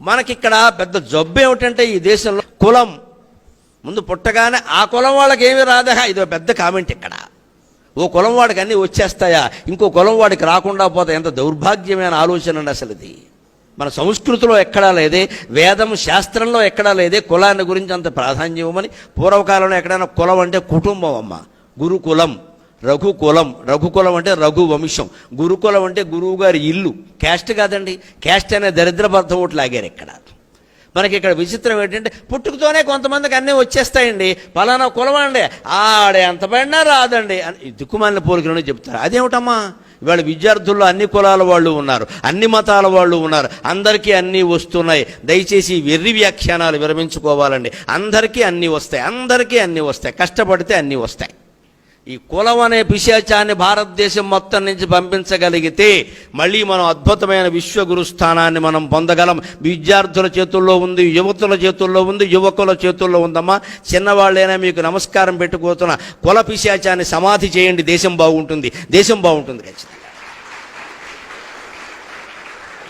మనకిక్కడ పెద్ద జబ్బు ఏమిటంటే ఈ దేశంలో కులం. ముందు పుట్టగానే ఆ కులం వాళ్ళకి ఏమీ రాదా, ఇదో పెద్ద కామెంట్ ఇక్కడ. ఓ కులం వాడికి అన్నీ వచ్చేస్తాయా, ఇంకో కులం వాడికి రాకుండా పోతే ఎంత దౌర్భాగ్యమైన ఆలోచన అండి అసలు ఇది. మన సంస్కృతిలో ఎక్కడా లేదే, వేదం శాస్త్రంలో ఎక్కడా లేదే కులాన్ని గురించి అంత ప్రాధాన్యం ఇవ్వమని. పూర్వకాలంలో ఎక్కడైనా కులం అంటే కుటుంబం అమ్మ, గురుకులం, రఘుకులం. రఘుకులం అంటే రఘు వంశం, గురుకులం అంటే గురువు గారి ఇల్లు. క్యాస్ట్ కాదండి, క్యాస్ట్ అనే దరిద్రపర్థం ఒకటి లాగారు ఇక్కడ. మనకి ఇక్కడ విచిత్రం ఏంటంటే పుట్టుకతోనే కొంతమందికి అన్నీ వచ్చేస్తాయండి. పలానా కులం అండి, ఆడే ఎంత పడినా రాదండి అని దిక్కుమాలిన పోలికలను చెప్తారు. అదేమిటమ్మా, ఇవాళ విద్యార్థుల్లో అన్ని కులాల వాళ్ళు ఉన్నారు, అన్ని మతాల వాళ్ళు ఉన్నారు, అందరికీ అన్నీ వస్తున్నాయి. దయచేసి వెర్రి వ్యాఖ్యానాలు విరమించుకోవాలండి. అందరికీ అన్నీ వస్తాయి, అందరికీ అన్నీ వస్తాయి, కష్టపడితే అన్నీ వస్తాయి. ఈ కులం అనే పిశాచాన్ని భారతదేశం మొత్తం నుంచి పంపించగలిగితే మళ్ళీ మనం అద్భుతమైన విశ్వగురు స్థానాన్ని మనం పొందగలం. విద్యార్థుల చేతుల్లో ఉంది, యువతుల చేతుల్లో ఉంది, యువకుల చేతుల్లో ఉందమ్మా. చిన్నవాళ్ళైనా మీకు నమస్కారం పెట్టుకోతున్న కుల పిశాచాన్ని సమాధి చేయండి, దేశం బాగుంటుంది, దేశం బాగుంటుంది ఖచ్చితంగా.